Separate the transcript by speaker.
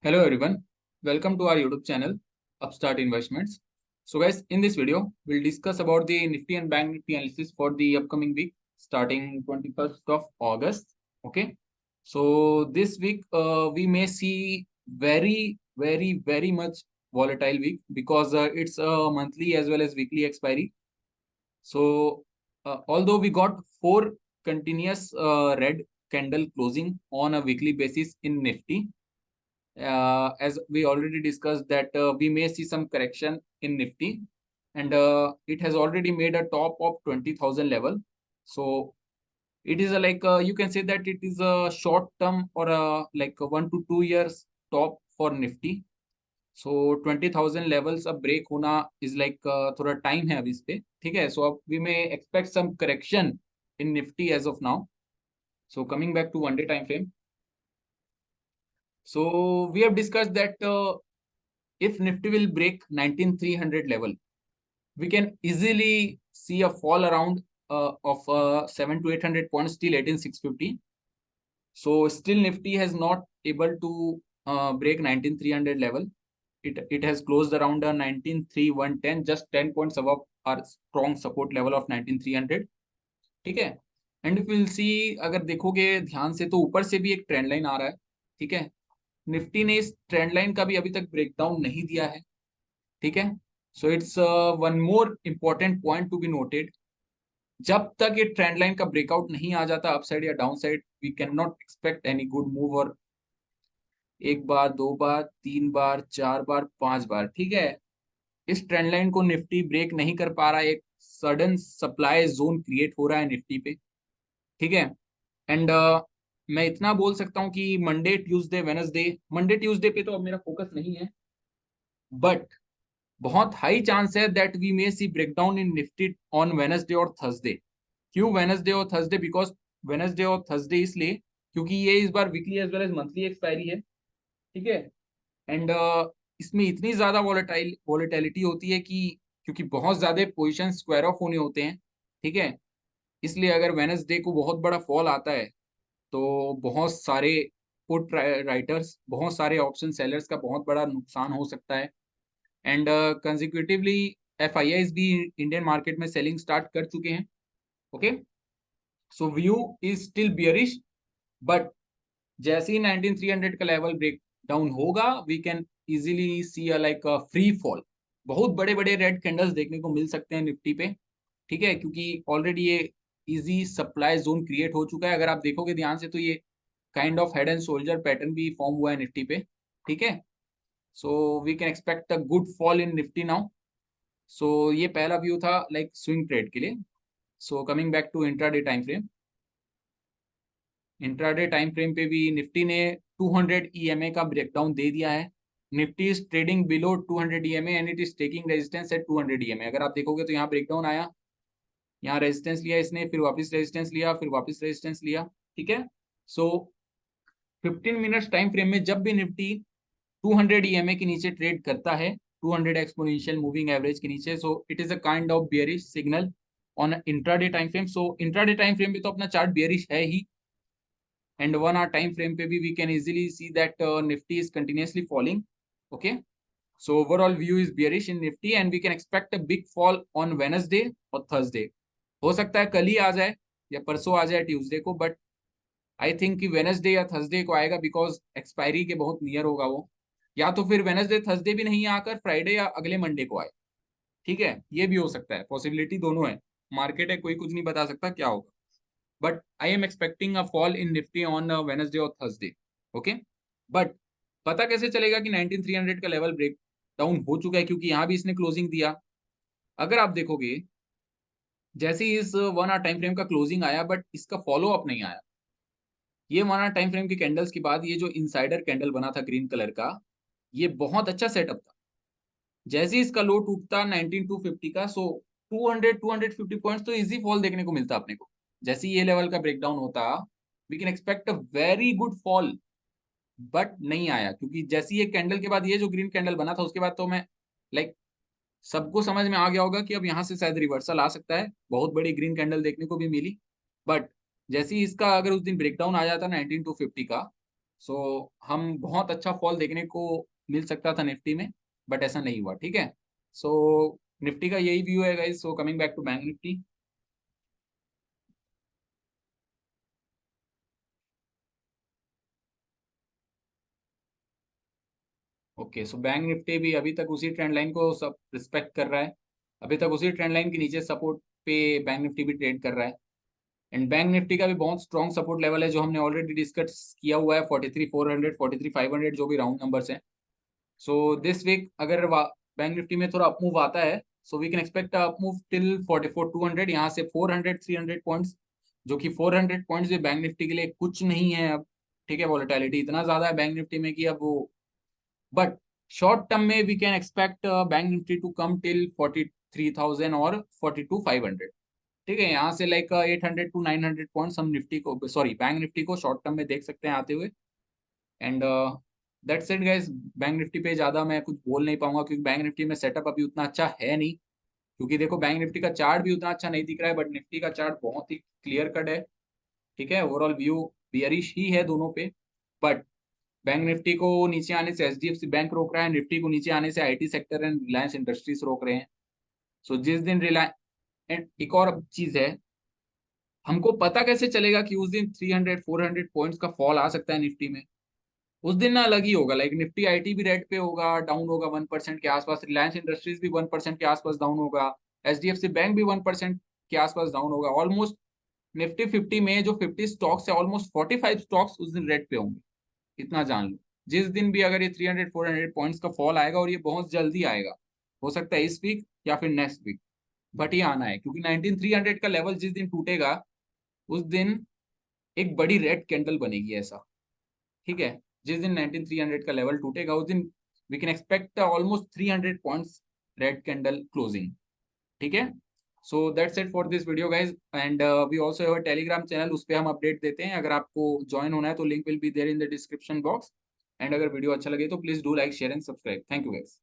Speaker 1: Hello everyone, welcome to our YouTube channel Upstart Investments. So guys, in this video, we'll discuss about the Nifty and Bank Nifty analysis for the upcoming week starting 21st of August. Okay, so this week we may see very much volatile week because it's a monthly as well as weekly expiry. So although we got four continuous red candle closing on a weekly basis in Nifty, as we already discussed that we may see some correction in Nifty, and it has already made a top of 20,000 level. So it is you can say that it is a short term or a like a 1 to 2 years top for Nifty. So 20,000 levels अब break होना is like थोड़ा time है अभी इस पे, ठीक है. So अब we may expect some correction in Nifty as of now. So coming back to one day time frame. So we have discussed that if Nifty will break 19,300 level, we can easily see a fall around of 7 to 800 points till 18,650. So still Nifty has not able to break 19,300 level. It has closed around 19,310, just 10 points above our strong support level of 19,300. ठीक है. And will see, अगर देखोगे ध्यान से तो ऊपर से भी एक ट्रेंड लाइन आ रहा है. ठीक है. निफ्टी ने इस ट्रेंड लाइन का भी अभी तक ब्रेकडाउन नहीं दिया है. ठीक है. So it's one more important point to be noted. जब तक ये ट्रेंड लाइन का ब्रेकआउट नहीं आ जाता अपसाइड या downside, we can not expect any good move. और एक बार, दो बार, तीन बार, चार बार, पांच बार, ठीक है, इस ट्रेंड लाइन को निफ्टी ब्रेक नहीं कर पा रहा है. एक सडन सप्लाई जोन क्रिएट हो रहा है निफ्टी पे. ठीक है. एंड मैं इतना बोल सकता हूँ कि Monday Tuesday Wednesday, Monday Tuesday पे तो अब मेरा फोकस नहीं है, बट बहुत हाई चांस है that we may see breakdown in Nifty on Wednesday और थर्सडे. क्यों वेनसडे और थर्सडे? बिकॉज वेनसडे और थर्सडे इसलिए क्योंकि ये इस बार weekly as well as monthly expiry है. ठीक है. एंड इसमें इतनी ज्यादा वॉलेटिलिटी होती है कि क्योंकि बहुत ज्यादा पोजिशन स्क्वायर ऑफ होने होते हैं. ठीक है. इसलिए अगर वेनसडे को बहुत बड़ा फॉल आता है तो बहुत सारे पुट राइटर्स, बहुत सारे ऑप्शन सेलर्स का बहुत बड़ा नुकसान हो सकता है. एंड कंसेक्यूटिवली एफआईआईज भी इंडियन मार्केट में सेलिंग स्टार्ट कर चुके हैं. Okay. So view is still bearish, but जैसे ही 19,300 का लेवल ब्रेक डाउन होगा, we can easily see like free fall. बहुत बड़े बड़े रेड कैंडल्स देखने को मिल सकते हैं निफ्टी पे. ठीक है. क्योंकि ऑलरेडी ये इजी सप्लाई जोन क्रिएट हो चुका है. अगर आप देखोगे ध्यान से तो ये kind of head and shoulder pattern भी फॉर्म हुआ है निफ्टी पे. ठीक है. So we can expect a good fall in Nifty now. So ये पहला व्यू था लाइक स्विंग ट्रेड के लिए. So coming back to intraday time frame. Intraday time frame पे भी निफ्टी ने 200 ईएमए का ब्रेकडाउन दे दिया है. Nifty is trading below 200 EMA and it is taking resistance at 200 EMA. अगर आप देखोगे तो यहाँ ब्रेकडाउन आया, यहाँ रेजिस्टेंस लिया इसने, फिर वापस रेजिस्टेंस लिया, फिर वापस रेजिस्टेंस लिया. ठीक है. सो 15 मिनट्स टाइम फ्रेम में जब भी निफ्टी 200 ईएमए के नीचे ट्रेड करता है, 200 एक्सपोनेंशियल मूविंग एवरेज के नीचे, so it is a kind of bearish signal on intraday time frame. So intraday time frame पे तो अपना चार्ट बियरिश है ही, एंड 1 आवर टाइम फ्रेम पे भी we can easily see that Nifty is continuously falling. Okay. So overall view is bearish in Nifty and we can expect a big fall on Wednesday और Thursday. हो सकता है कल ही आ जाए या परसों आ जाए ट्यूसडे को, बट आई थिंक कि वेडनेसडे या थर्सडे को आएगा बिकॉज एक्सपायरी के बहुत नियर होगा वो. या तो फिर वेडनेसडे थर्सडे भी नहीं आकर फ्राइडे या अगले मंडे को आए. ठीक है. ये भी हो सकता है, पॉसिबिलिटी दोनों है. मार्केट है, कोई कुछ नहीं बता सकता क्या होगा. But I am expecting a fall in Nifty on Wednesday और थर्सडे. ओके. बट पता कैसे चलेगा कि 19,300 का लेवल ब्रेक डाउन हो चुका है? क्योंकि यहाँ भी इसने क्लोजिंग दिया. अगर आप देखोगे जैसे ही इस 1 आवर टाइम फ्रेम का क्लोजिंग आया, बट इसका फॉलो अप नहीं आया. ये 1 आवर टाइम फ्रेम के कैंडल्स के बाद ये जो इनसाइडर कैंडल बना था ग्रीन कलर का, ये बहुत अच्छा सेटअप था. जैसे ही इसका लो टूटता 19,250 का, सो 250 पॉइंट्स तो इजी फॉल देखने को मिलता अपने को. जैसे ही ये लेवल का ब्रेकडाउन होता, we can expect a very good fall. But नहीं आया, क्योंकि जैसे ये कैंडल के बाद ये जो ग्रीन कैंडल बना था, उसके बाद तो मैं लाइक सबको समझ में आ गया होगा कि अब यहाँ से शायद रिवर्सल आ सकता है. बहुत बड़ी ग्रीन कैंडल देखने को भी मिली. बट जैसे ही इसका अगर उस दिन ब्रेकडाउन आ जाता 19,250 का, सो हम बहुत अच्छा फॉल देखने को मिल सकता था निफ्टी में, बट ऐसा नहीं हुआ। ठीक है, सो निफ्टी का यही व्यू है guys. So coming back to bank Nifty. Okay, so bank Nifty भी अभी तक उसी ट्रेंड लाइन को सब रिस्पेक्ट कर रहा है। अभी तक उसी ट्रेंड लाइन के नीचे सपोर्ट पे बैंक निफ्टी भी ट्रेड कर रहा है। एंड बैंक निफ्टी का भी बहुत स्ट्रॉन्ग सपोर्ट लेवल है जो हमने ऑलरेडी डिस्कस किया हुआ है, 43,400 43,500 जो भी राउंड नंबर्स हैं। सो दिस वीक अगर बैंक निफ्टी में थोड़ा अप मूव आता है, so we can expect up move till 44,200, यहाँ से 400 300 पॉइंट्स, जो कि 400 पॉइंट्स भी बैंक निफ्टी के लिए कुछ नहीं है अब। ठीक है, वॉलेटिलिटी इतना ज्यादा है बैंक निफ्टी में कि अब वो, बट शॉर्ट टर्म में we can expect bank Nifty to come till 43,000 और 42,500। ठीक है, यहाँ से लाइक 800 टू 900 पॉइंट्स हम निफ्टी को, सॉरी बैंक निफ्टी को शॉर्ट टर्म में देख सकते हैं आते हुए। And that's it guys. Bank Nifty पे ज्यादा मैं कुछ बोल नहीं पाऊंगा क्योंकि बैंक निफ्टी में सेटअप अभी उतना अच्छा है नहीं। क्योंकि देखो बैंक निफ्टी का चार्ट भी उतना अच्छा नहीं दिख रहा है, बट निफ्टी का चार्ट बहुत ही क्लियर कट है। ठीक है, ओवरऑल व्यू बियरिश ही है दोनों पे। बट बैंक निफ्टी को नीचे आने से एचडीएफसी बैंक रोक रहा है, निफ्टी को नीचे आने से IT sector and Reliance industries रोक रहे हैं। सो जिस दिन रिलायंस, एंड एक और चीज है, हमको पता कैसे चलेगा कि उस दिन 300 400 पॉइंट्स का फॉल आ सकता है निफ्टी में? उस दिन ना अलग ही होगा, लाइक निफ्टी आईटी भी रेड पे होगा, डाउन होगा 1% के आसपास, रिलायंस इंडस्ट्रीज भी 1% के आसपास डाउन होगा, एचडीएफसी बैंक भी 1% के आसपास डाउन होगा। ऑलमोस्ट निफ्टी 50 में जो 50 स्टॉक्स है, ऑलमोस्ट 45 स्टॉक्स उस दिन रेड पे होंगे, इतना जान लो। जिस दिन भी अगर ये 300 400 पॉइंट्स का फॉल आएगा, और ये बहुत जल्दी आएगा, हो सकता है इस वीक या फिर नेक्स्ट वीक, बट ये आना है क्योंकि 19300 का लेवल जिस दिन टूटेगा, उस दिन एक बड़ी रेड कैंडल बनेगी ऐसा। ठीक है, जिस दिन 19300 का लेवल टूटेगा, उस दिन we can expect almost 300 points red candle closing. ठीक है, so that's it for this video guys. And we also have a Telegram channel, उस पे हम अपडेट देते हैं। अगर आपको ज्वाइन होना है तो link will be there in the description box. And अगर वीडियो अच्छा लगे तो please do like share and subscribe. Thank you guys.